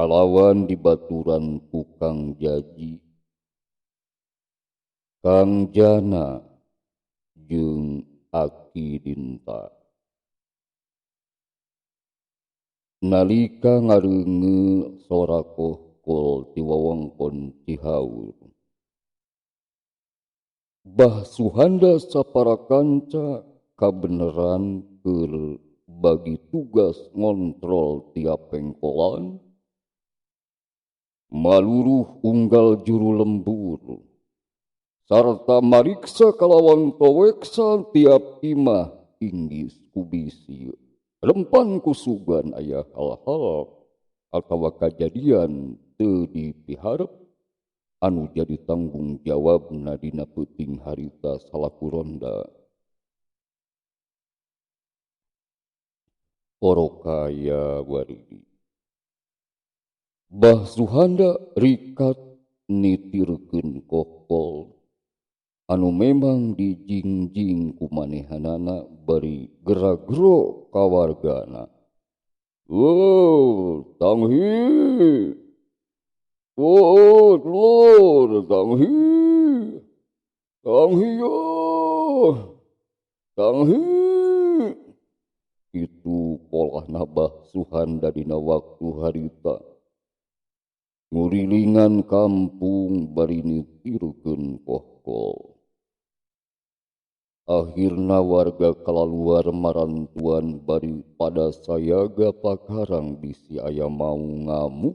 kalawan di baturan tukang jaji Kang Jana jeung Aki Dinta. Nalika ngareunge sora kohkol ti wewengkon Cihaur, Bah Suhanda saparakanca kabeneran keur bagi tugas ngontrol tiap pengkolan, maluruh unggal juru lembur, sarta mariksa kalawan toweksa tiap imah inggis kubisi. Rempan kusugan aya hal-hal atawa kajadian teu dipiharep anu jadi tanggung jawabna dina peuting harita salaku ronda. Orokaya warigi. Bah Suhanda rikat nitirkeun kokol anu memang dijingjing ku manehanana bari geragro kawargana. Oh, tanghi. Oh, lor, tanghi. Tanghi yo. Tanghi. Itu polah Bah Suhanda dina waktu harita. Ngurilingan kampung bari nitirkeun kokol. Akhirna warga kalaluar marantuan bari pada sayaga pakarang bisi aya mau ngamuk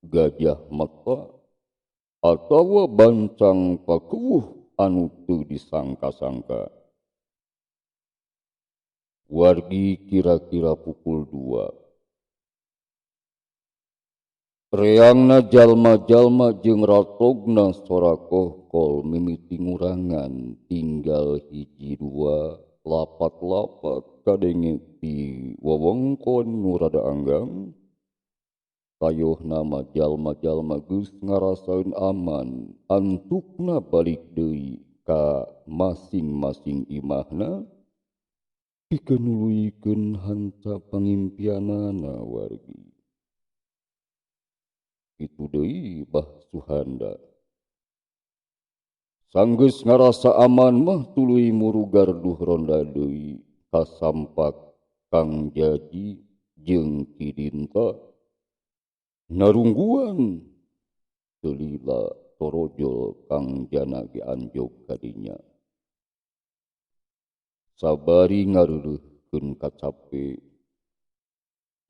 gajah mata atawa bancang pakuwuh anu teu disangka-sangka. Wargi kira-kira pukul 2. Reangna jalma-jalma jeung ratogna sora kohkol mimiti ngurangan tinggal 1-2 lapat-lapat kadenge ti wewengkon nu rada anggang. Tayohna mah jalma-jalma geus ngarasaeun aman antukna balik deui ka masing-masing imahna pikeun nuluykeun hanca pangimpianana wargi. Itu deui Bah Suhanda. Sanggeus ngarasa aman mah tuluy murugar duh ronda deui kasampak Kang Jaji jeung Ki Dinta. Narungguan teu lila torojol Kang Jana ge anjog kadinya. Sabari ngareureuhkeun kacape,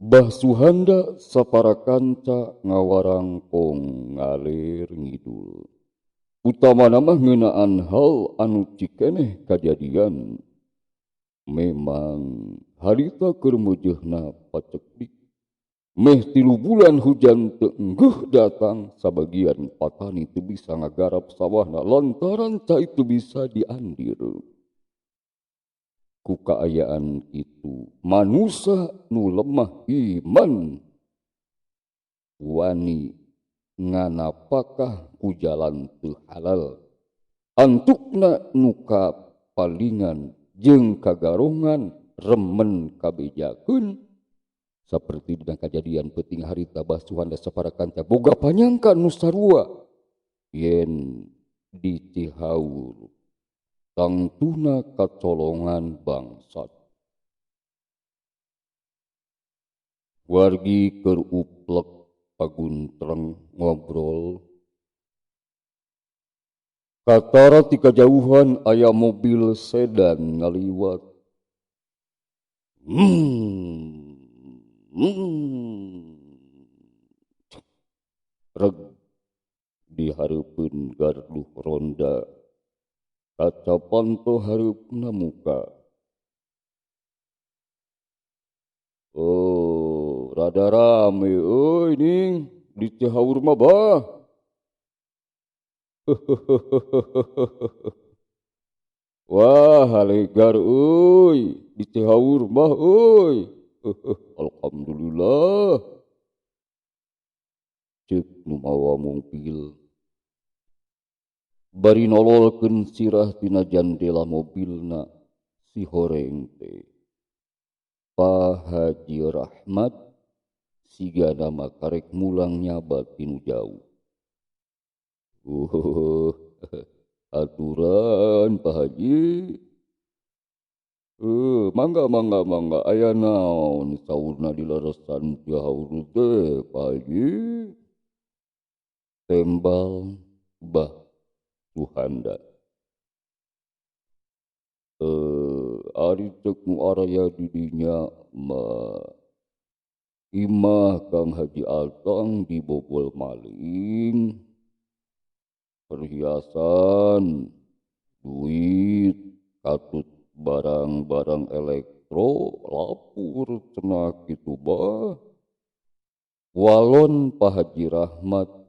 Bah Suhanda saparakanca ngawarangkong ngaler ngidul. Utamana mah ngeunaan hal anu cikeneh kajadian. Memang harita keur meujeuhna pacekdik. Meh 3 bulan hujan teu enggeuh datang, sabagian patani teu bisa ngagarap sawahna lantaran cai teu bisa diandir. Ku kaayaan itu manusia nu lemah iman wani nganapakah ku jalan teu halal antukna nuka palingan jeung kagarongan remen kabejakeun saperti dina kajadian peuting harita Bah Suhanda saparakanca boga panyangka nu sarua yen di Cihaur tangtuna kacolongan bangsat. Wargi keur uplek paguntreng ngobrol. Katara ti kajauhan aya mobil sedan ngaliwat. Reg dihareupeun garduh ronda. Kaca panto hareupna muka. Oh, rada rame euy ning di Cihaur mah bah. Wah, halegar euy di Cihaur mah euy. Alhamdulillah. Ceuk nu mawa mobil. Bari nololkeun sirah tina jandela mobilna si horeng teh. Pak Haji Rahmat siga nama karek mulangnya batinu jauh. Aturan Pak Haji. Mangga aya naon saurna dileresan dihauru teh Pak Haji. Tembal Bah Suhanda. Ari cek nu araya didinya imah Kang Haji Altang dibobol maling, perhiasan, duit, katut barang-barang elektro, lapur, cenah kitu bah. Walon Pak Haji Rahmat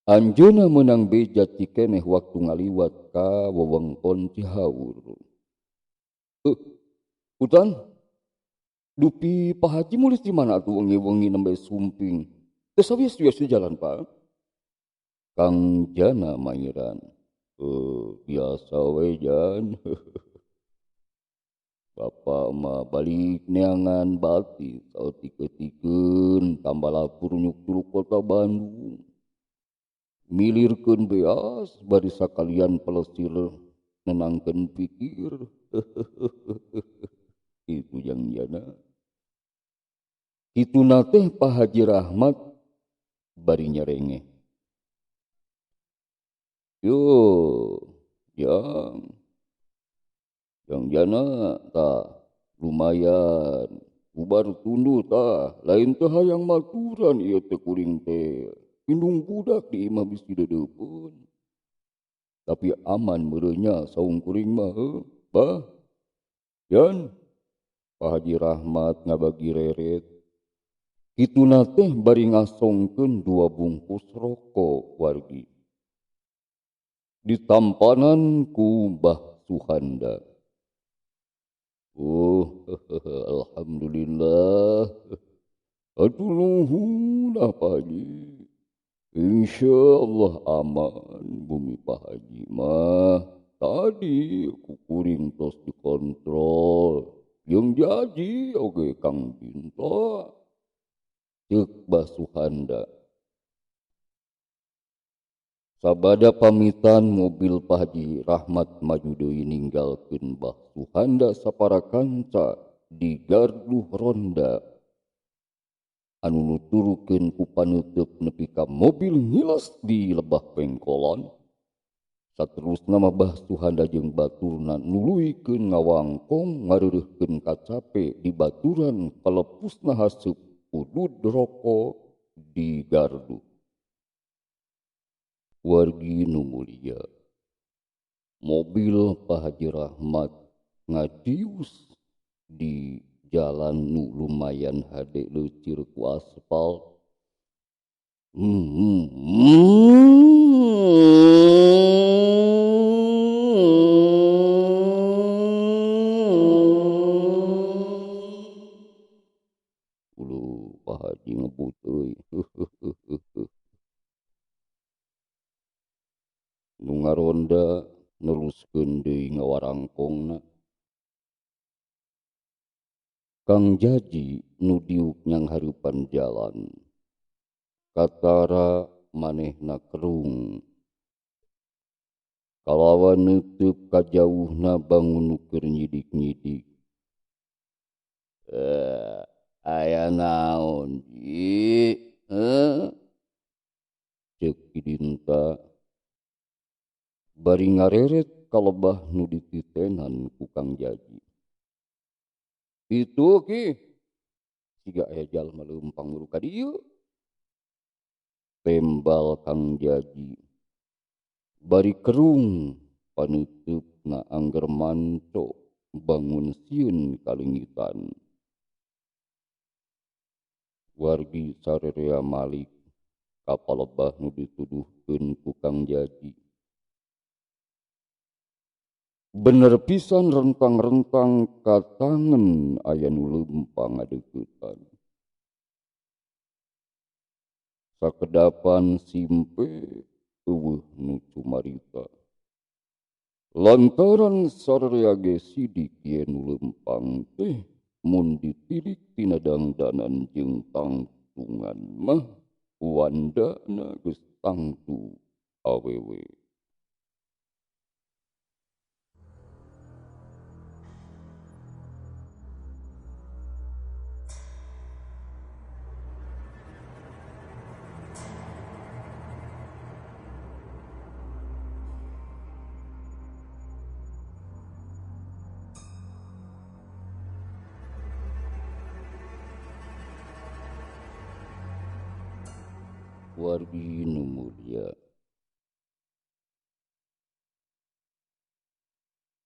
anjeunna meunang beja cikeneh waktu ngaliwat ka wewengkon Cihaur. Hutan dupi Pak Haji mulis di mana tuh wengi-wengi nembe sumping. Geus sawias-wias jalan Pak. Kang Jana Mairan. Biasa we Jan. Bapak mah balik neangan bati saeutik-eutikeun tambah lapur nyuk turu kota Bandung. Milirkeun beas bari sakalian pelesir nenangkeun pikir. Itu yang Jana. Kituna teh Pak Haji Rahmat bari nyerengeh. Yo, yang Jana tah lumayan ubar tundu tah lain teh hayang maturan ieu teh kuring teh indung budak di imah bisi dedeupeun. Tapi aman meureunya saung kuring mah Bah. Yan Pak Haji Rahmat ngabagi reret. Kituna teh bari ngasongkeun 2 bungkus rokok wargi. Ditampanan ku Bah Suhanda. Alhamdulillah. Atuh nuhun Pak Haji. Insyaallah aman bumi Pak Haji mah. Tadi kukuring tos dikontrol. Yang jadi oge Kang Binta. Cek Bah Suhanda. Sabada pamitan mobil Pak Haji Rahmat maju deui ninggalkeun Bah Suhanda saparakanca di gardu ronda. Anu nuturukeun ku paneuteuk nepi ka mobil ngilas di lebah pengkolan. Saterusna mah Bah Suhanda jeung baturna nuluykeun ngawangkong ngareureuhkeun kacape di baturan kalepusna haseup udud rokok di gardu. Wargi nu mulia, mobil Pak Haji Rahmat ngadius di jalan nu lumayan hade leucir ku aspal. Pak Haji ngebut euy. Nu ngaronda neruskeun deui ngawarangkongna. Kang Jaji nu diuk nyang hareupan jalan. Katara manehna kerung. Kalawan neuteuk kajauhna bangun nu keur nyidik-nyidik. Aya naon Ji? Cek Idinta. Bari ngareret kalebah nu dititenan ku Kang Jaji. Itu Ki. Siga aya jalma leumpang muru ka dieu. Tembal Kang Jaji. Bari kerung panuteupna angger manto bangun sieun kalingitan. Wargi sarerea malik kapalebah nu dituduhkeun ku Kang Jaji. Bener pisan rentang-rentang katangen aya nu leumpang ngadeuketan. Sakedapan simpe eueuh nu cumarita. Lantaran sarerea ge sidik ieu nu leumpang teh mun ditilik tina dangdanan jeung tangtungan mah wandana geus tangtu awewe. Wargi nu mulia,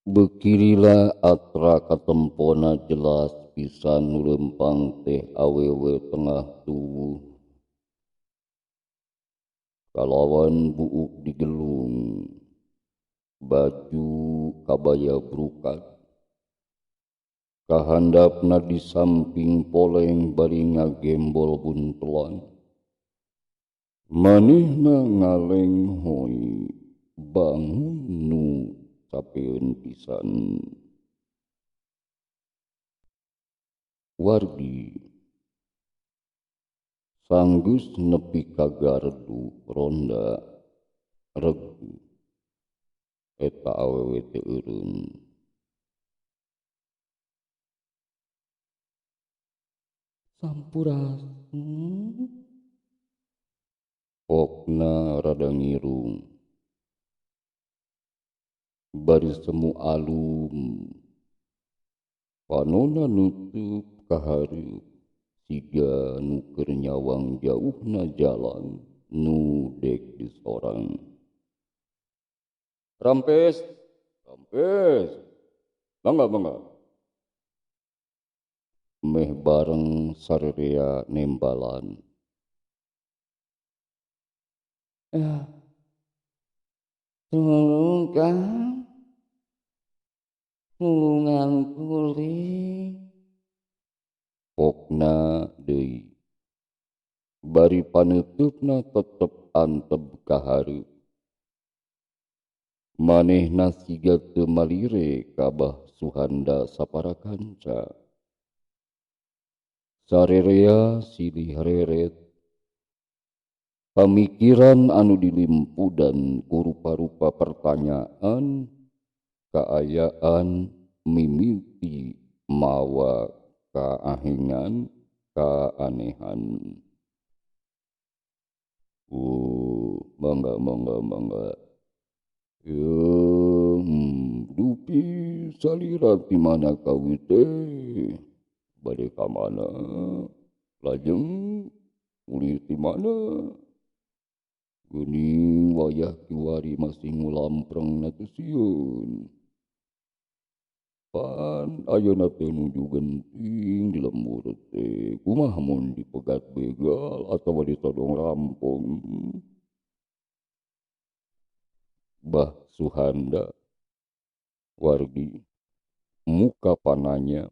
bekirilah atra katempona jelas pisan nu lempang teh awewe tengah tubuh kalawan buuk digelung baju kabaya brukat kahandapna di samping poleng bari ngagembol buntelan manehna ngaleng hoi bangun nu sapeun pisan. Wargi sanggus nepi ka gardu ronda regu eta awewe teu eureun. Sampurasun pokna rada ngirung bari semu alum panona nutup kahareup siga nu keur nyawang jauhna jalan nu dek di sorang. Rampes, rampes, mangga. Meh bareng sarerea nembalan. Tolong kang, tulungan kuli. Pokna deui. Bari paneutupna tetep anteb kahareup. Manehna siga teu malire kabah Suhanda saparakanca. Sarerea silih reret pamikiran anu dilimpudan ku rupa-rupa pertanyaan kaayaan mimiti mawa kaahengan kaanehan. Mangga. Dupi salira di mana kau teh? Bade ka mana? Lajeng uli di mana? Geuning wayah kiwari masih ngulampreng na teu sieun. Pan ayeuna teh nuju genting di lembur teh kumaha mun dipegat begal atawa ditodong rampung. Bah Suhanda wargi muka pananya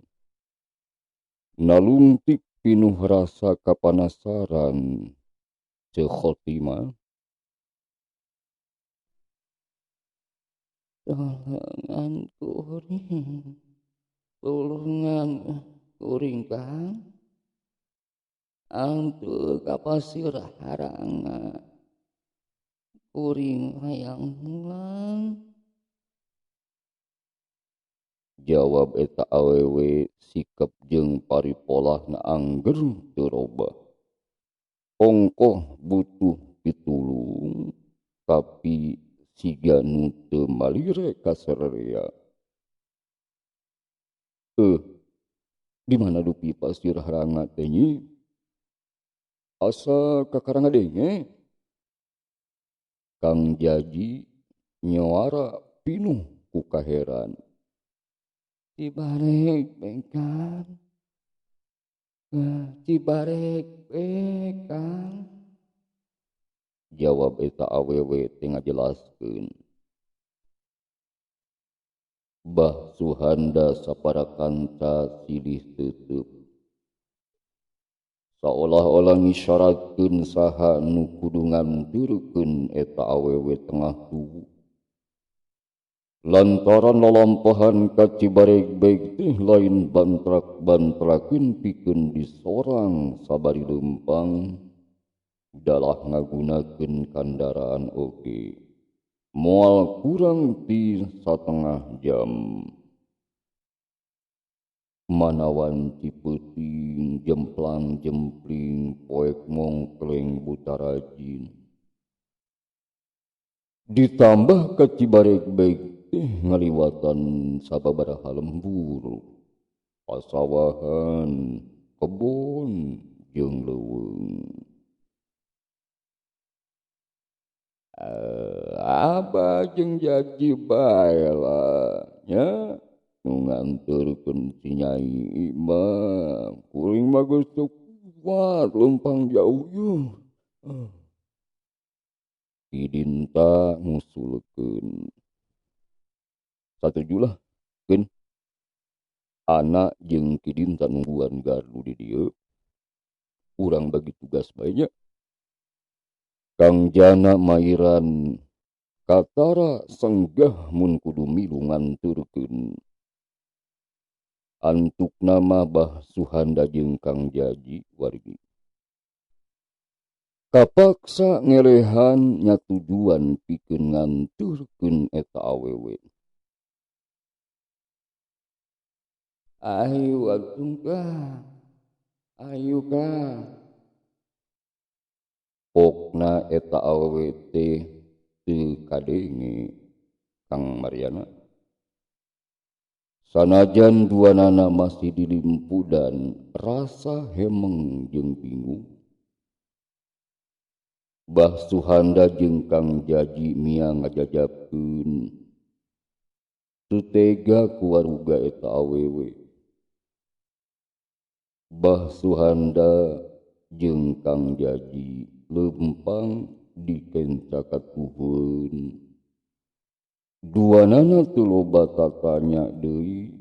nalungtik pinuh rasa kapanasaran ceu khotimah. Tulungan kuring kang antu kapasir haranga kuring hayang mulang. Jawab eta awewe sikap jeung paripolahna angger teu robah. Ongkoh butuh pitulung tapi siga nu teu malire ka sarerea. Di mana dupi pasir haranga teh nyi? Asa kakaranga denge? Kang Jaji nyawara pinuh ku kaheran. Cibarek bekang. Cibarek bekang. Jawab eta awewe teu ngajelaskeun. Bah Suhanda saparakanca silih teuteub. Saolah-olah ngisyaratkeun saha nu kudu nganturkeun eta awewe tengah tubuh. Lantaran lalampahan ka Cibareg-beg teh lain bantrak-bantrakeun pikeun disorang sabari leumpang dalah ngagunakeun kandaraan oge moal kurang ti 1/2 jam. Manawan ti peuting jemplang-jempling poek mongkleng buta rajin. Ditambah ka Cibareg-beg teh ngaliwatan sababaraha lembur, pasawahan, kebon, jeung leuweung. Abah jeung Jaji bae lah nya nu nganturkeun si Nyai mah kuring mah geus teu kuat leumpang jauh yeuh. Idinta ngusulkeun satujulah keun anak jeung Kidinta nungguan gardu di dieu urang bagi tugas bae nya. Kang Jana mairan katara senggah mun kudu milu nganturkeun. Antukna mah Bah Suhanda jeung Kang Jaji wargi. Kapaksa ngelehan nya tujuan pikeun nganturkeun eta awewe. Ayu atuh kah, ayu kah. Pokna eta awewe teh teu kadenge Kang Maryana. Sanajan duanana masih dilimpu dan rasa hemeng jeung bingung. Bah Suhanda jeung Kang Jaji mia ngajajabkeun teu tega ku waruga eta awewe. Bah Suhanda jeung Kang Jaji leumpang dikencakatuheun. Duanana teu loba tatanya deui.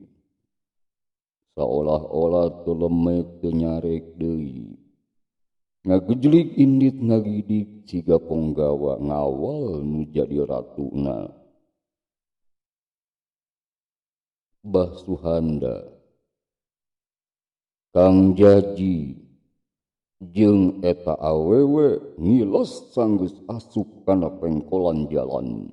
Saolah-olah teu lemet teu nyarek deui. Ngagejlik indit ngagidik siga ponggawa ngawal nu jadi ratuna. Bah Suhanda, Kang Jaji jeung eta awewe ngilos sanggeus asup kana pengkolan jalan.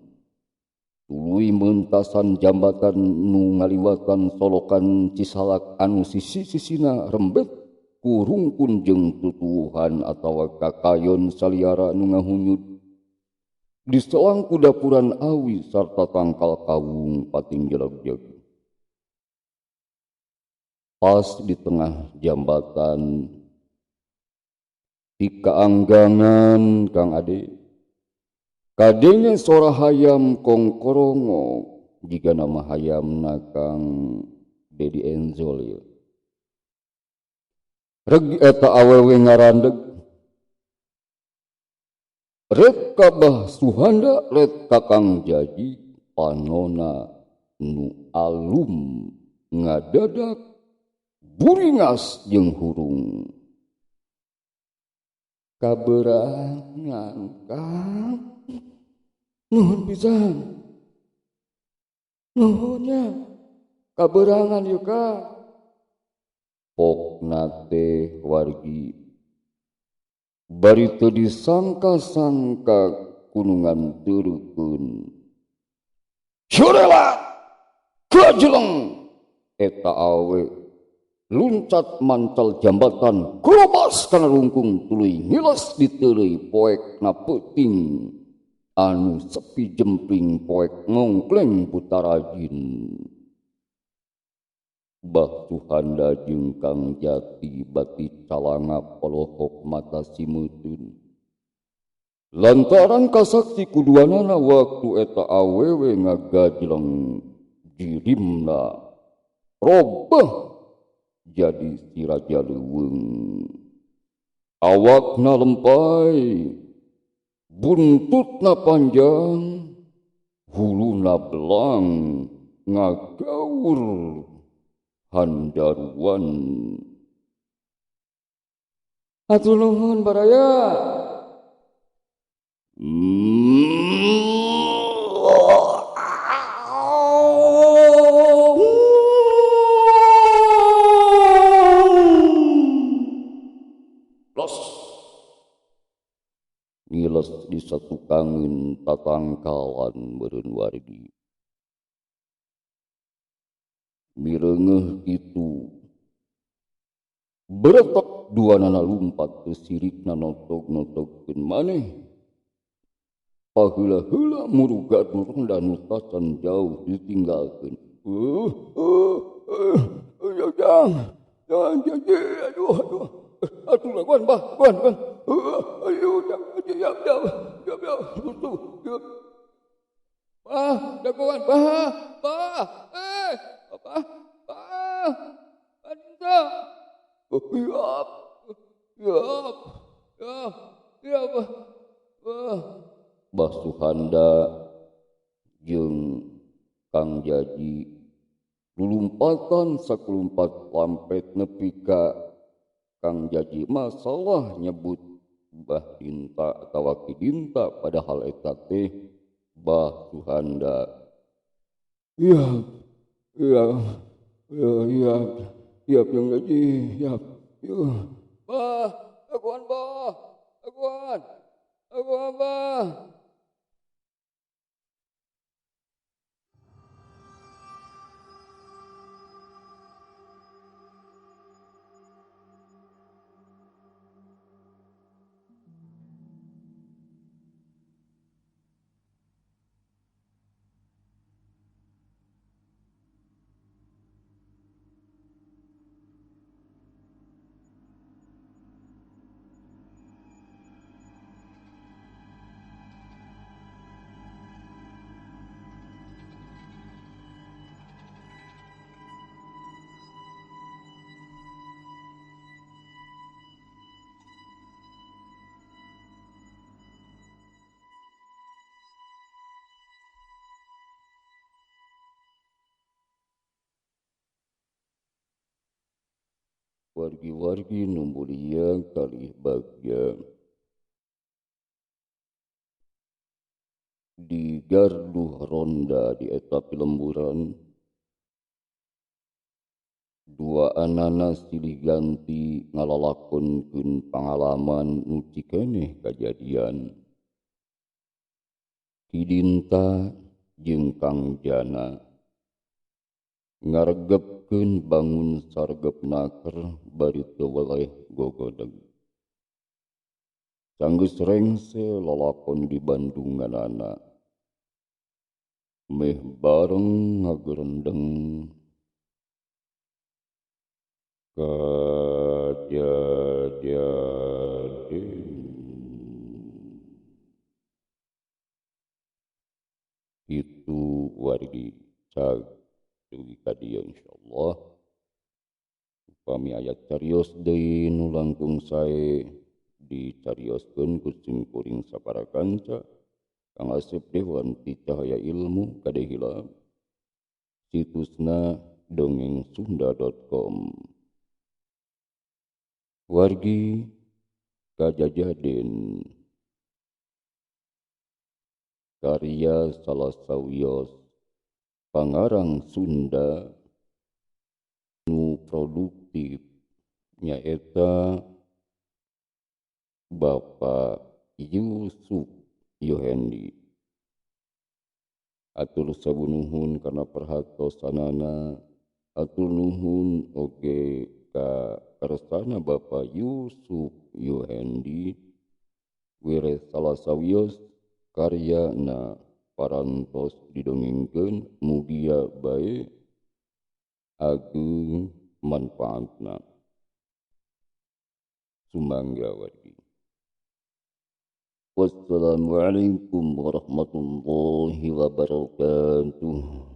Tuluy meuntasan jambatan nu ngaliwatan solokan Cisalak anu sisi-sisina rembet ku rungkun jeung tutuwuhan atawa kakayon saliara nu ngahunyud. Diselang ku dapuran awi sarta tangkal kawung pating jeleg-jeg. Pas di tengah jambatan di kaanggangan Kang Ade kadenge sora hayam kongkorongo jika nama hayamna Kang Dedi Enzol ya. Reg eta awewe ngarandeg ret ka Bah Suhanda ret ka Kang Jaji panona nu alum ngadadak buringas jeung hurung. Kaberangan Kang, nuhun pisan, nuhunnya kaberangan yuk Kang. Pokna teh wargi bari teu disangka-sangka kunungan teureupkeun. Surela kajeleng eta awe luncat mancal jambatan kelobas kana lungkung tuluy ngilos diteureui poek na peuting anu sepi jempling poek ngongkleng buta rajin. Bah Suhanda jeung Kang Jati bati calanga polohok mata simeuteun. Lantaran kasaksi kuduanana waktu eta awewe ngagajleng jirimna robah jadi si raja leuweung. Awakna lempai, buntutna panjang, huluna belang, ngagaur handaruan. Hatur nuhun baraya. tatangkalan meureun wargi. Mireungeuh kitu beretak duanana lumpat teu sirikna notog-notogkeun maneh. Paheula-heula muruga Ronda nu tacan jauh ditinggalkeun. Jangan jadi, aduh. Atuh laguan, bah, guan. Ayo, ya. Bah, daguan, bah, apa, bah, Anissa. Siap, bah. Bah Suhanda jeung Kang Jaji lulumpatan sakulumpat lampet nepi ka Kang Jaji masalah nyebut Bah Dinta atawa Ki Dinta padahal eta teh Bah Suhanda. Iya Kang Jaji, iya. Bah, aguan bah. Wargi-wargi nu mulia kalih bagja di gardu ronda di eta pilemburan dua anana silih ganti ngalalakonkeun pangalaman nu cikeneh kajadian. Ki Dinta jeung Kang Jana ngaregepkeun bangun sargepnaker bari teu weleh gogodeg. Sanggeus rengse lalakon di Bandunganana meh bareng ngagerendeng kajadian itu wargi cag dugi ka dieu insyaallah. Upami aya carios deui nu langkung sae dicarioskeun ku simkuring saparakanca. Kang Asep Dewanti Cahaya Ilmu kadehila situsna dongengsunda.com. Wargi kajajaden karya salah sawios pangarang Sunda nu produktif nyaeta Bapak Yusuf Yohendi. Atur sabunuhun karena perhatosanana, atur nuhun oge ka karsana Bapak Yusuf Yohendi wire salah sawios karyana parantos didongengkeun mugia bae ageng manfaatna. Sumangga wargi. Wassalamualaikum warahmatullahi wabarakatuh.